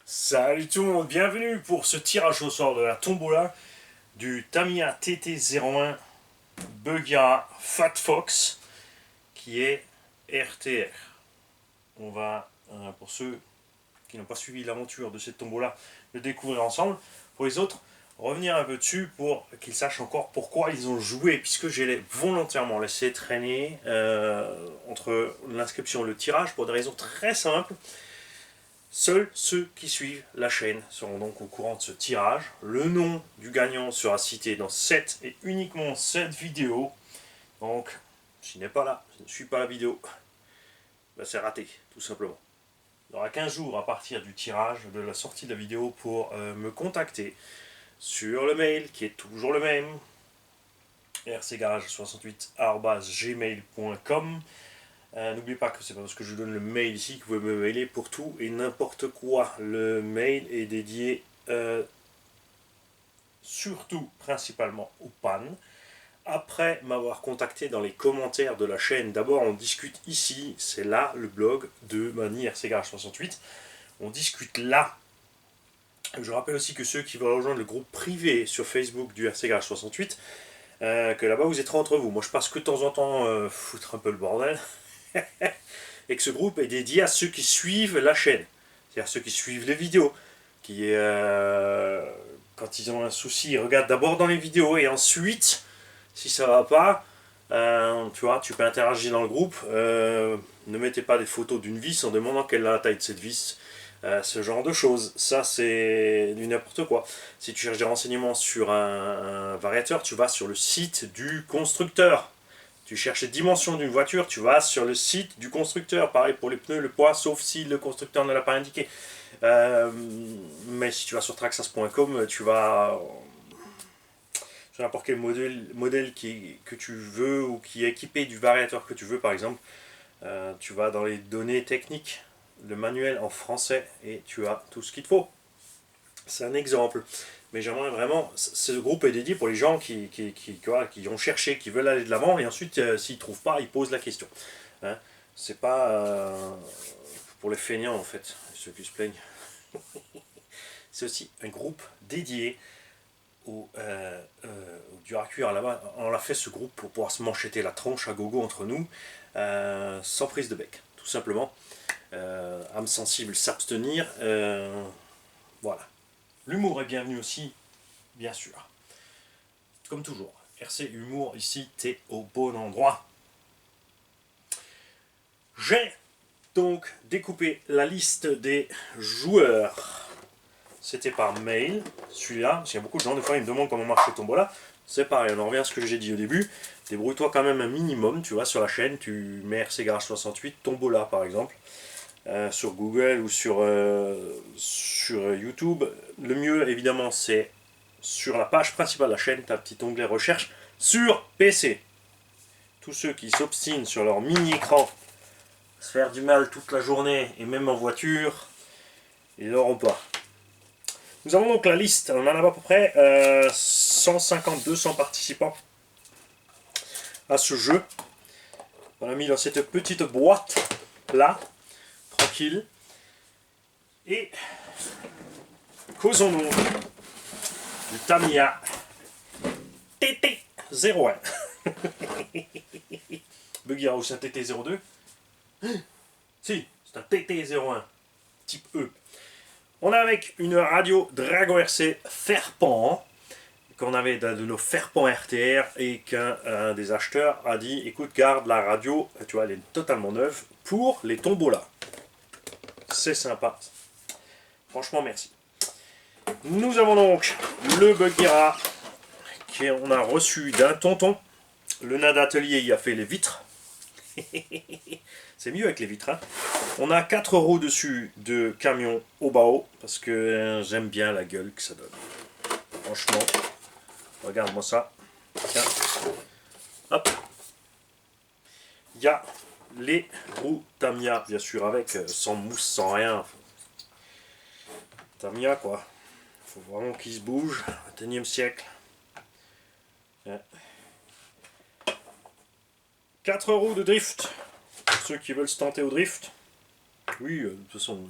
Salut tout le monde, bienvenue pour ce tirage au sort de la tombola du Tamiya TT01 Buggyara Fat Fox qui est RTR. On va, pour ceux qui n'ont pas suivi l'aventure de cette tombola, le découvrir ensemble. Pour les autres, revenir un peu dessus pour qu'ils sachent encore pourquoi ils ont joué, puisque j'ai volontairement laissé traîner entre l'inscription et le tirage pour des raisons très simples. Seuls ceux qui suivent la chaîne seront donc au courant de ce tirage. Le nom du gagnant sera cité dans cette et uniquement cette vidéo. Donc, s'il n'est pas là, je ne suis pas la vidéo, ben c'est raté, tout simplement. Il y aura 15 jours à partir du tirage, de la sortie de la vidéo, pour me contacter sur le mail qui est toujours le même, rcgarage68@gmail.com. N'oubliez pas que c'est pas parce que je vous donne le mail ici que vous pouvez me mailer pour tout et n'importe quoi. Le mail est dédié surtout, principalement aux pannes. Après m'avoir contacté dans les commentaires de la chaîne, d'abord on discute ici, c'est là le blog de Mani RCgarage68. On discute là. Je rappelle aussi que ceux qui veulent rejoindre le groupe privé sur Facebook du RCgarage68, que là-bas vous êtes entre vous. Moi je passe que de temps en temps foutre un peu le bordel. Et que ce groupe est dédié à ceux qui suivent la chaîne, c'est-à-dire ceux qui suivent les vidéos, qui quand ils ont un souci, ils regardent d'abord dans les vidéos et ensuite, si ça va pas, tu vois, tu peux interagir dans le groupe. Ne mettez pas des photos d'une vis en demandant quelle est la taille de cette vis. Ce genre de choses, ça c'est du n'importe quoi. Si tu cherches des renseignements sur un variateur, tu vas sur le site du constructeur. Tu cherches les dimensions d'une voiture, tu vas sur le site du constructeur. Pareil pour les pneus, le poids, sauf si le constructeur ne l'a pas indiqué. Mais si tu vas sur traxas.com, tu vas sur n'importe quel modèle que tu veux ou qui est équipé du variateur que tu veux, par exemple. Tu vas dans les données techniques, le manuel en français, et tu as tout ce qu'il te faut. C'est un exemple. Mais j'aimerais vraiment, ce groupe est dédié pour les gens qui ont cherché, qui veulent aller de l'avant, et ensuite, s'ils ne trouvent pas, ils posent la question. Hein, c'est pas pour les feignants, en fait, ceux qui se plaignent. C'est aussi un groupe dédié au dur à cuire. Là-bas, on l'a fait, ce groupe, pour pouvoir se manchetter la tronche à gogo entre nous, sans prise de bec, tout simplement. Âme sensible, s'abstenir. Voilà. L'humour est bienvenu aussi, bien sûr. Comme toujours, RC Humour, ici, t'es au bon endroit. J'ai donc découpé la liste des joueurs. C'était par mail, celui-là, parce qu'il y a beaucoup de gens, des fois, ils me demandent comment marche le tombola. C'est pareil, on en revient à ce que j'ai dit au début. Débrouille-toi quand même un minimum, tu vois, sur la chaîne, tu mets RC Garage 68, tombola par exemple. Sur Google ou sur YouTube. Le mieux, évidemment, c'est sur la page principale de la chaîne, tu as un petit onglet recherche sur PC. Tous ceux qui s'obstinent sur leur mini-écran, se faire du mal toute la journée et même en voiture, ils n'auront pas. Nous avons donc la liste, on en a à peu près 150-200 participants à ce jeu. On l'a mis dans cette petite boîte là. Tranquille. Et causons-nous du Tamiya TT01. Buggyara, c'est un TT02? Si, c'est un TT01 type E. On a avec une radio Dragon RC Ferpent, qu'on avait de nos Ferpent RTR, et qu'un des acheteurs a dit écoute, garde la radio, tu vois, elle est totalement neuve pour les tombolas. C'est sympa. Franchement, merci. Nous avons donc le Buggyara qu'on a reçu d'un tonton. Le nain d'atelier y a fait les vitres. C'est mieux avec les vitres. Hein. On a 4 roues dessus de camion au bas parce que j'aime bien la gueule que ça donne. Franchement, regarde-moi ça. Tiens. Hop. Il y a les roues Tamiya, bien sûr, avec sans mousse, sans rien. Tamiya, quoi. Faut vraiment qu'il se bouge. 21e siècle. 4 roues de drift. Pour ceux qui veulent se tenter au drift. Oui, de toute façon,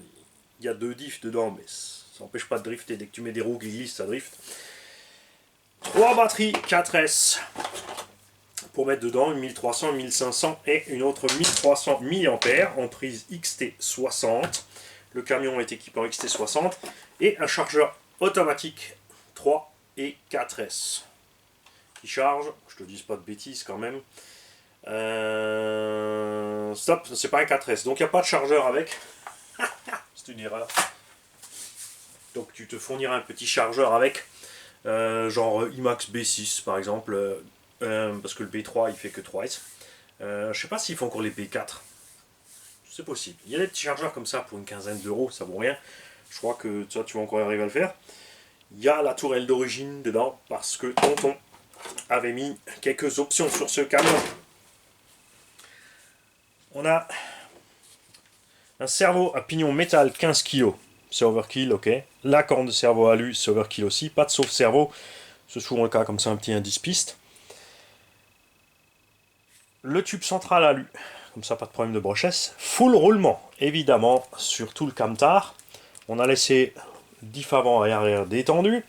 Il y a 2 diffs dedans, mais ça n'empêche pas de drifter. Dès que tu mets des roues qui glissent, ça drift. 3 batteries 4S pour mettre dedans, une 1300, une 1500 et une autre 1300 mAh en prise XT60. Le camion est équipé en XT60 et un chargeur automatique 3 et 4S qui charge, je te dis pas de bêtises quand même. Stop, c'est pas un 4S, donc il n'y a pas de chargeur avec. C'est une erreur. Donc tu te fourniras un petit chargeur avec, genre IMAX B6 par exemple, parce que le B3 il fait que 3S. Je sais pas s'ils font encore les B4. C'est possible. Il y a des petits chargeurs comme ça pour une quinzaine d'euros, ça vaut rien. Je crois que toi tu vas encore arriver à le faire. Il y a la tourelle d'origine dedans parce que Tonton avait mis quelques options sur ce camion. On a un cerveau à pignon métal 15 kg, c'est overkill, ok. La corne de cerveau alu, c'est overkill aussi. Pas de sauve-cerveau, c'est souvent le cas, comme ça un petit indice piste. Le tube central alu, comme ça pas de problème de brochesse. Full roulement, évidemment, sur tout le camtar. On a laissé diff avant et arrière détendu.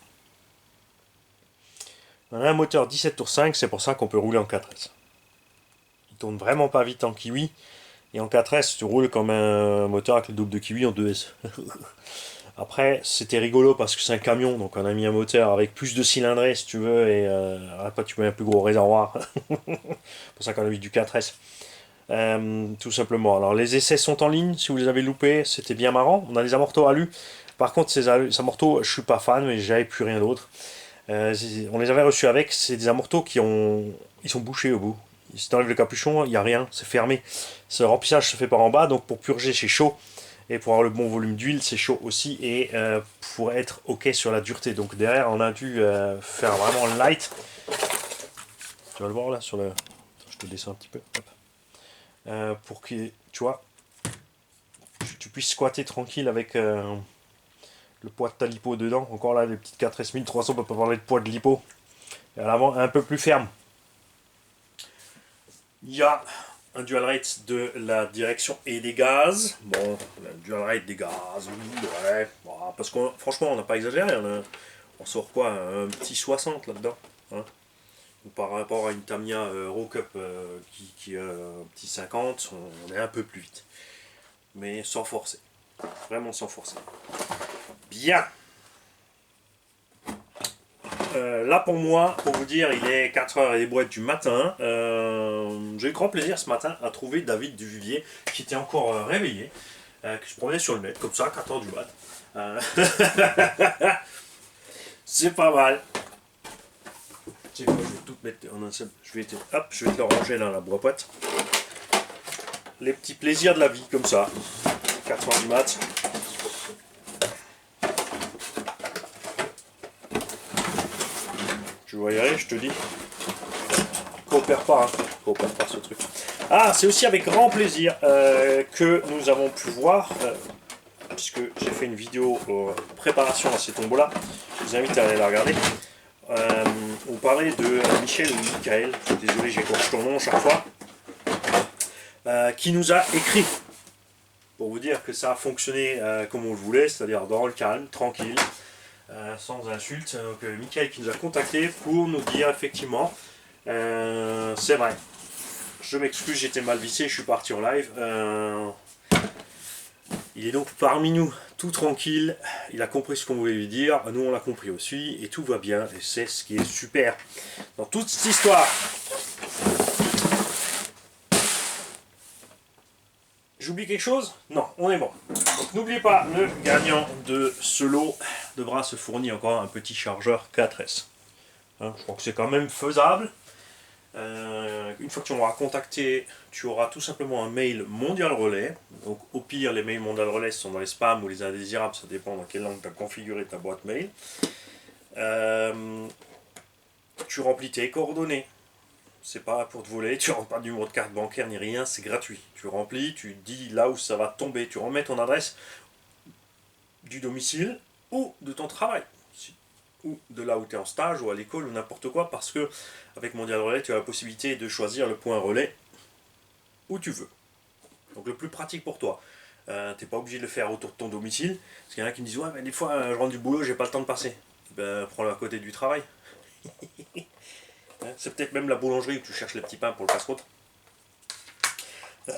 On a un moteur 17 tours 5, c'est pour ça qu'on peut rouler en 4S. Il tourne vraiment pas vite en kiwi. Et en 4S, tu roules comme un moteur avec le double de kiwi en 2S. Après, c'était rigolo parce que c'est un camion, donc on a mis un moteur avec plus de cylindrée si tu veux, et après tu mets un plus gros réservoir. C'est pour ça qu'on a mis du 4S. Tout simplement. Alors les essais sont en ligne, si vous les avez loupés, c'était bien marrant. On a des amortos alu. Par contre, ces amortos, je suis pas fan, mais j'avais plus rien d'autre. On les avait reçus avec, c'est des amortos ils sont bouchés au bout. Si tu enlèves le capuchon, il n'y a rien, c'est fermé. Ce remplissage se fait par en bas, donc pour purger c'est chaud. Et pour avoir le bon volume d'huile, c'est chaud aussi. Et pour être ok sur la dureté. Donc derrière, on a dû faire vraiment light. Tu vas le voir là sur le. Attends, je te descends un petit peu. Pour que tu vois, tu puisses squatter tranquille avec le poids de ta lipo dedans. Encore là, les petites 4S 1300, on peut pas parler de poids de lipo. Et à l'avant, un peu plus ferme. Il y a un dual rate de la direction et des gaz. Bon, le dual rate des gaz, ouais. Bon, parce que franchement, on n'a pas exagéré. On sort quoi, un petit 60 là-dedans, hein. Par rapport à une Tamiya Eurocup qui a un petit 50, on est un peu plus vite. Mais sans forcer. Vraiment sans forcer. Bien. Là pour moi, pour vous dire, il est 4h et des boîtes du matin. J'ai eu grand plaisir ce matin à trouver David Duvivier qui était encore réveillé, que je promenais sur le net, comme ça, 4h du mat. C'est pas mal. Je vais tout mettre en un seul. Je vais te le ranger dans la boîte. Les petits plaisirs de la vie, comme ça. 4h du mat. Tu vas y aller, je te dis. Coopère pas, hein. Coopère pas ce truc. Ah, c'est aussi avec grand plaisir que nous avons pu voir, puisque j'ai fait une vidéo préparation à ces tombeaux-là. Je vous invite à aller la regarder. On parlait de Michel ou Michael, désolé j'écorche ton nom chaque fois, qui nous a écrit pour vous dire que ça a fonctionné comme on le voulait, c'est-à-dire dans le calme, tranquille, sans insultes. Donc Michael qui nous a contacté pour nous dire effectivement, c'est vrai, je m'excuse, j'étais mal vissé, je suis parti en live. Il est donc parmi nous, tout tranquille, il a compris ce qu'on voulait lui dire, nous on l'a compris aussi, et tout va bien, et c'est ce qui est super dans toute cette histoire. J'oublie quelque chose? Non, on est bon. Donc n'oubliez pas, le gagnant de ce lot devra se fournir encore un petit chargeur 4S. Hein, je crois que c'est quand même faisable. Une fois que tu m'auras contacté, tu auras tout simplement un mail mondial relais. Donc au pire, les mails mondial relais sont dans les spams ou les indésirables, ça dépend dans quelle langue tu as configuré ta boîte mail. Tu remplis tes coordonnées. C'est pas pour te voler, tu rentres pas de numéro de carte bancaire ni rien, c'est gratuit. Tu remplis, tu dis là où ça va tomber, tu remets ton adresse du domicile ou de ton travail. Ou de là où tu es en stage ou à l'école ou n'importe quoi, parce que avec Mondial Relais, tu as la possibilité de choisir le point relais où tu veux. Donc le plus pratique pour toi. T'es pas obligé de le faire autour de ton domicile. Parce qu'il y en a qui me disent ouais mais des fois je rentre du boulot, j'ai pas le temps de passer. Ben prends-le à côté du travail. C'est peut-être même la boulangerie où tu cherches les petits pains pour le passe-croûte.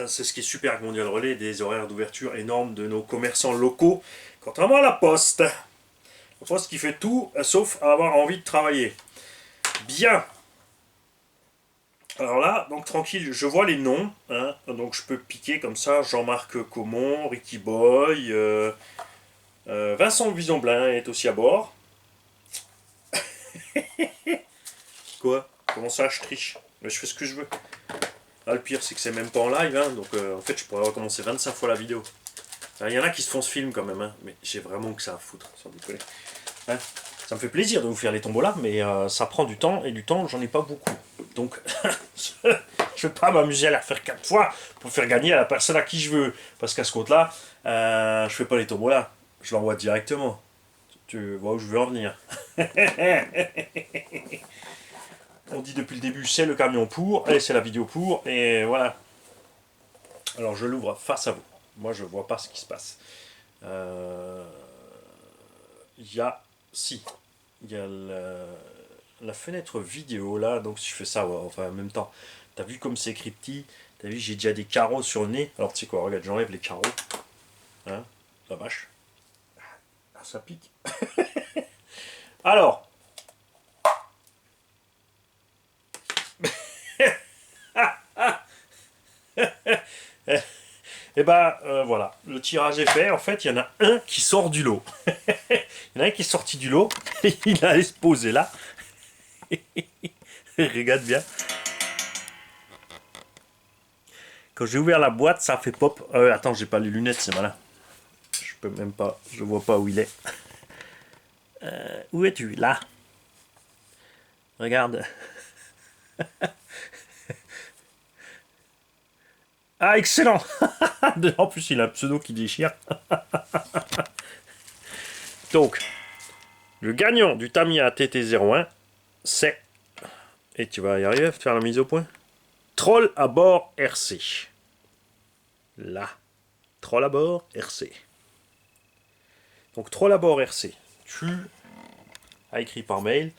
C'est ce qui est super avec Mondial Relais, des horaires d'ouverture énormes de nos commerçants locaux, contrairement à la Poste. La Poste qui fait tout sauf avoir envie de travailler. Bien. Alors là, donc tranquille, je vois les noms, hein, donc je peux piquer comme ça, Jean-Marc Comon, Ricky Boy, Vincent Buisonblin est aussi à bord. Quoi? Comment ça, je triche? Mais je fais ce que je veux. Ah, le pire, c'est que c'est même pas en live, hein, donc en fait, je pourrais recommencer 25 fois la vidéo. Il y en a qui se font ce film quand même, hein, mais j'ai vraiment que ça à foutre, sans déconner. Hein, ça me fait plaisir de vous faire les tombolas, mais ça prend du temps, et du temps, j'en ai pas beaucoup. Donc, je vais pas m'amuser à la refaire 4 fois pour faire gagner à la personne à qui je veux. Parce qu'à ce compte-là, je fais pas les tombolas, je l'envoie directement. Tu vois où je veux en venir. On dit depuis le début, c'est le camion pour, et c'est la vidéo pour, et voilà. Alors je l'ouvre face à vous. Moi je vois pas ce qui se passe. Il y a, si, il y a la fenêtre vidéo là, donc si je fais ça, ouais, enfin en même temps, t'as vu comme c'est écrit petit, t'as vu j'ai déjà des carreaux sur le nez. Alors tu sais quoi, regarde, j'enlève les carreaux. Hein, la vache. Ah, ça pique. Alors, et ben voilà, le tirage est fait. En fait, il y en a un qui sort du lot. Il y en a un qui est sorti du lot. Il allait se poser là. Regarde bien. Quand j'ai ouvert la boîte, ça fait pop. Attends, j'ai pas les lunettes, c'est malin. Je peux même pas. Je vois pas où il est. Où es-tu? Là. Regarde. Ah, excellent. En plus, il a un pseudo qui déchire. Donc, le gagnant du Tamiya TT01, c'est... Et tu vas y arriver à faire la mise au point. Troll à bord RC. Là. Troll à bord RC. Donc, Troll à bord RC. Tu as écrit par mail.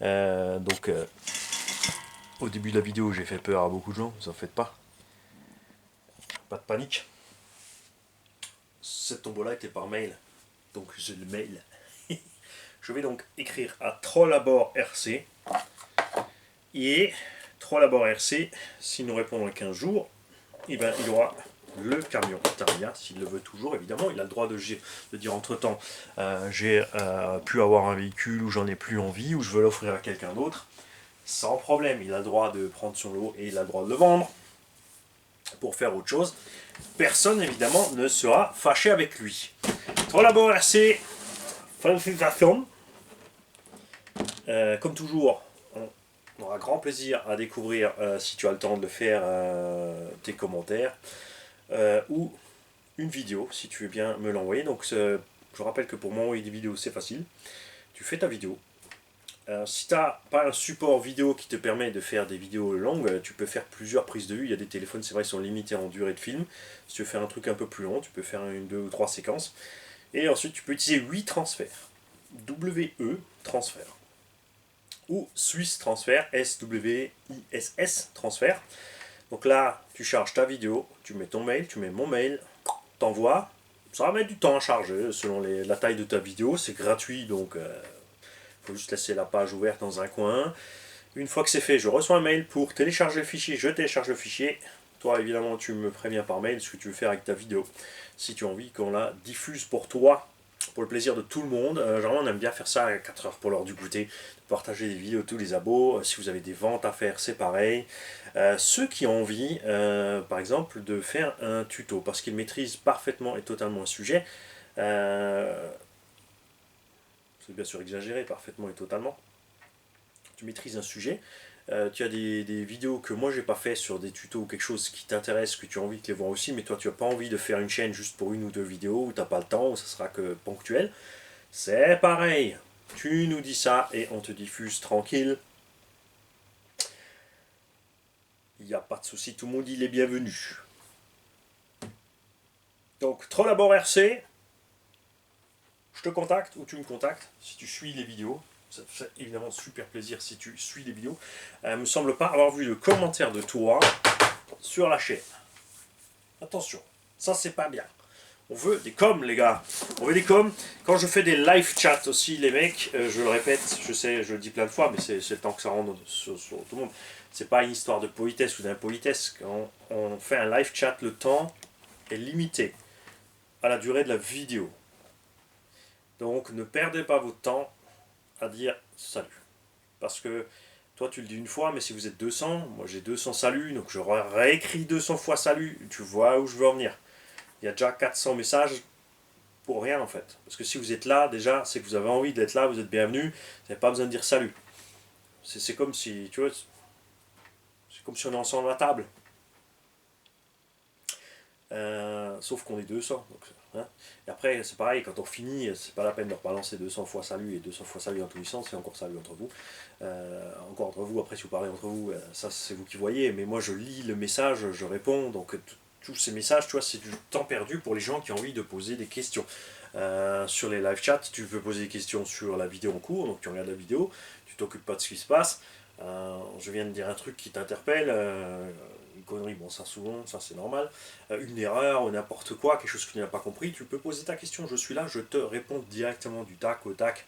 Au début de la vidéo, j'ai fait peur à beaucoup de gens. Vous en faites pas. Pas de panique. Cette tombola était par mail. Donc, j'ai le mail. Je vais donc écrire à Troll à bord RC. Et Troll à bord RC, s'il nous répond dans 15 jours, eh ben, il aura le camion Tamiya, s'il le veut toujours, évidemment. Il a le droit de dire entre-temps, j'ai pu avoir un véhicule ou j'en ai plus envie, ou je veux l'offrir à quelqu'un d'autre. Sans problème, il a le droit de prendre son lot et il a le droit de le vendre pour faire autre chose. Personne, évidemment, ne sera fâché avec lui. Troll à bord RC, félicitations. Comme toujours, on aura grand plaisir à découvrir, si tu as le temps de le faire, tes commentaires ou une vidéo si tu veux bien me l'envoyer. Donc je rappelle que pour m'envoyer des vidéos c'est facile, tu fais ta vidéo. Si tu n'as pas un support vidéo qui te permet de faire des vidéos longues, tu peux faire plusieurs prises de vue. Il y a des téléphones, c'est vrai, qui sont limités en durée de film. Si tu veux faire un truc un peu plus long, tu peux faire une, 2 ou 3 séquences. Et ensuite tu peux utiliser 8 transferts. WE transfert. Ou Swiss Transfer, SWISS Transfer. Donc là, tu charges ta vidéo, tu mets ton mail, tu mets mon mail, t'envoies. Ça va mettre du temps à charger selon la taille de ta vidéo, c'est gratuit donc faut juste laisser la page ouverte dans un coin. Une fois que c'est fait, je reçois un mail pour télécharger le fichier, je télécharge le fichier. Toi évidemment tu me préviens par mail ce que tu veux faire avec ta vidéo. Si tu as envie qu'on la diffuse pour toi, pour le plaisir de tout le monde. Généralement on aime bien faire ça à 4 heures pour l'heure du goûter, de partager des vidéos tous les abos. Si vous avez des ventes à faire, c'est pareil. Ceux qui ont envie, par exemple, de faire un tuto, parce qu'ils maîtrisent parfaitement et totalement un sujet, c'est bien sûr exagéré, parfaitement et totalement, tu maîtrises un sujet, tu as des vidéos que moi j'ai pas fait sur des tutos ou quelque chose qui t'intéresse, que tu as envie de les voir aussi, mais toi tu as pas envie de faire une chaîne juste pour une ou deux vidéos, ou t'as pas le temps, ou ça sera que ponctuel, c'est pareil, tu nous dis ça et on te diffuse tranquille. Il n'y a pas de souci, tout le monde il est bienvenu. Donc, Trollabord RC, je te contacte ou tu me contactes si tu suis les vidéos. Ça fait évidemment super plaisir si tu suis les vidéos. Me semble pas avoir vu de commentaire de toi sur la chaîne. Attention, ça c'est pas bien. On veut des coms, les gars. On veut des coms. Quand je fais des live chats aussi, les mecs, je le répète, je sais, je le dis plein de fois, mais c'est le temps que ça rentre sur tout le monde. C'est pas une histoire de politesse ou d'impolitesse. Quand on fait un live chat, le temps est limité à la durée de la vidéo. Donc ne perdez pas votre temps à dire salut. Parce que toi tu le dis une fois, mais si vous êtes 200, moi j'ai 200 saluts, donc je réécris 200 fois salut. Tu vois où je veux en venir. Il y a déjà 400 messages pour rien en fait. Parce que si vous êtes là, déjà, c'est que vous avez envie d'être là, vous êtes bienvenu, vous n'avez pas besoin de dire salut. C'est comme si, tu vois, c'est comme si on est ensemble à la table. Sauf qu'on est 200. Donc, hein. Et après, c'est pareil, quand on finit, c'est pas la peine de rebalancer 200 fois salut et 200 fois salut dans tous les sens, c'est encore salut entre vous. Encore entre vous, après si vous parlez entre vous, ça c'est vous qui voyez, mais moi je lis le message, je réponds, donc tous ces messages, tu vois, c'est du temps perdu pour les gens qui ont envie de poser des questions. Sur les live chats, tu peux poser des questions sur la vidéo en cours, donc tu regardes la vidéo, tu t'occupes pas de ce qui se passe. Je viens de dire un truc qui t'interpelle, une connerie, bon ça souvent, ça c'est normal, une erreur ou n'importe quoi, quelque chose que tu n'as pas compris, tu peux poser ta question, je suis là, je te réponds directement du tac au tac.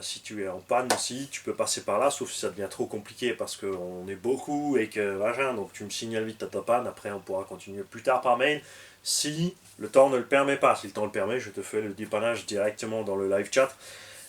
Si tu es en panne aussi, tu peux passer par là, sauf si ça devient trop compliqué parce qu'on est beaucoup et que machin, donc tu me signales vite ta panne, après on pourra continuer plus tard par mail, si le temps ne le permet pas. Si le temps le permet, je te fais le dépannage directement dans le live chat.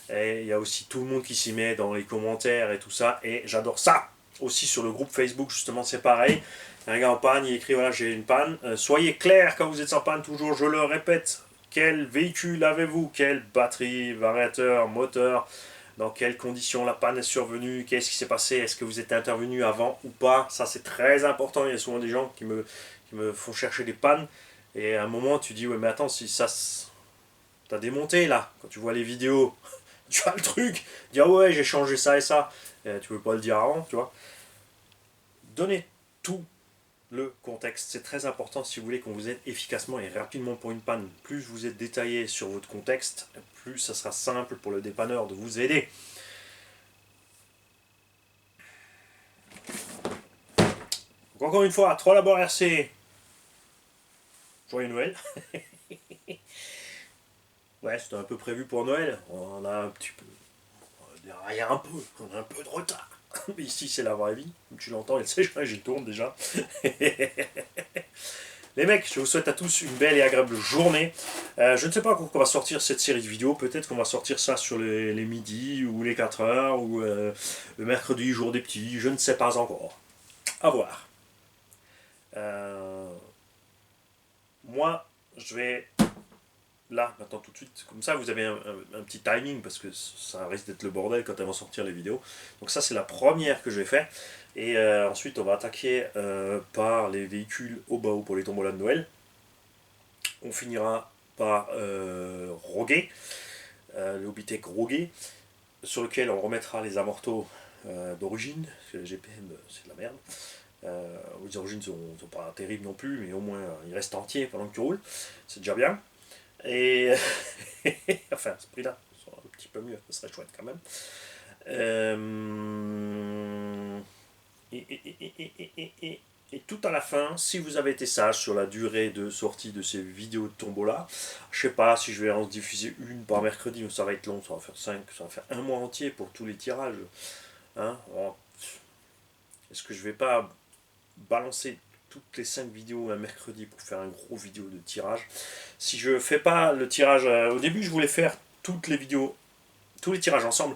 Et il y a aussi tout le monde qui s'y met dans les commentaires et tout ça, et j'adore ça. Aussi sur le groupe Facebook, justement, c'est pareil. Un gars en panne, il écrit voilà, j'ai une panne. Soyez clair quand vous êtes en panne, toujours, je le répète. Quel véhicule avez-vous? Quelle batterie, variateur, moteur? Dans quelles conditions la panne est survenue? Qu'est-ce qui s'est passé? Est-ce que vous êtes intervenu avant ou pas? Ça, c'est très important. Il y a souvent des gens qui me font chercher des pannes. Et à un moment, tu dis, ouais, mais attends, si ça. T'as démonté là, quand tu vois les vidéos, tu as le truc, dire ouais, j'ai changé ça et ça. Tu veux pas le dire avant, tu vois. Donnez tout le contexte, c'est très important si vous voulez qu'on vous aide efficacement et rapidement pour une panne. Plus vous êtes détaillé sur votre contexte, plus ça sera simple pour le dépanneur de vous aider. Donc encore une fois, Trollabord RC, joyeux Noël. Ouais, c'était un peu prévu pour Noël. On a un petit peu. Derrière un peu, on a un peu de retard. Mais ici, c'est la vraie vie. Comme tu l'entends, et le séchage, il tourne déjà. Les mecs, je vous souhaite à tous une belle et agréable journée. Je ne sais pas quand on va sortir cette série de vidéos. Peut-être qu'on va sortir ça sur les midis ou les 4 heures ou le mercredi, jour des petits. Je ne sais pas encore. À voir. Moi, je vais là, maintenant, tout de suite. Comme ça, vous avez un petit timing parce que ça risque d'être le bordel quand elles vont sortir les vidéos. Donc ça, c'est la première que je vais faire. Et ensuite, on va attaquer par les véhicules au bas pour les tombolas de Noël. On finira par Roguet, le Hobbytech Roguet, sur lequel on remettra les amortos d'origine, parce que les GPM, c'est de la merde. Les origines sont pas terribles non plus, mais au moins ils restent entiers pendant que tu roules. C'est déjà bien. Et enfin, ce prix-là, un petit peu mieux, ça serait chouette quand même. Et tout à la fin, si vous avez été sage sur la durée de sortie de ces vidéos de tombola, je sais pas si je vais en diffuser une par mercredi, mais ça va être long, ça va faire 5, ça va faire un mois entier pour tous les tirages. Hein. Est-ce que je vais pas balancer toutes les 5 vidéos un mercredi pour faire un gros vidéo de tirage? Si je fais pas le tirage, au début je voulais faire toutes les vidéos, tous les tirages ensemble,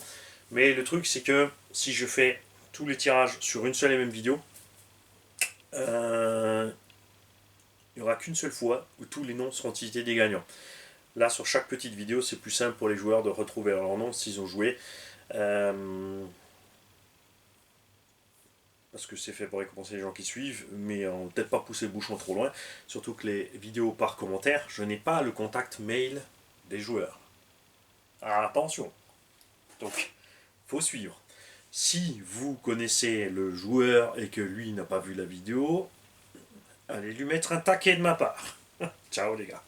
mais le truc c'est que si je fais tous les tirages sur une seule et même vidéo, il n'y aura qu'une seule fois où tous les noms seront cités des gagnants. Là sur chaque petite vidéo c'est plus simple pour les joueurs de retrouver leur nom s'ils ont joué. Parce que c'est fait pour récompenser les gens qui suivent, mais on peut-être pas pousser le bouchon trop loin, surtout que les vidéos par commentaire, je n'ai pas le contact mail des joueurs. Ah, attention. Donc, faut suivre. Si vous connaissez le joueur et que lui n'a pas vu la vidéo, allez lui mettre un taquet de ma part. Ciao les gars.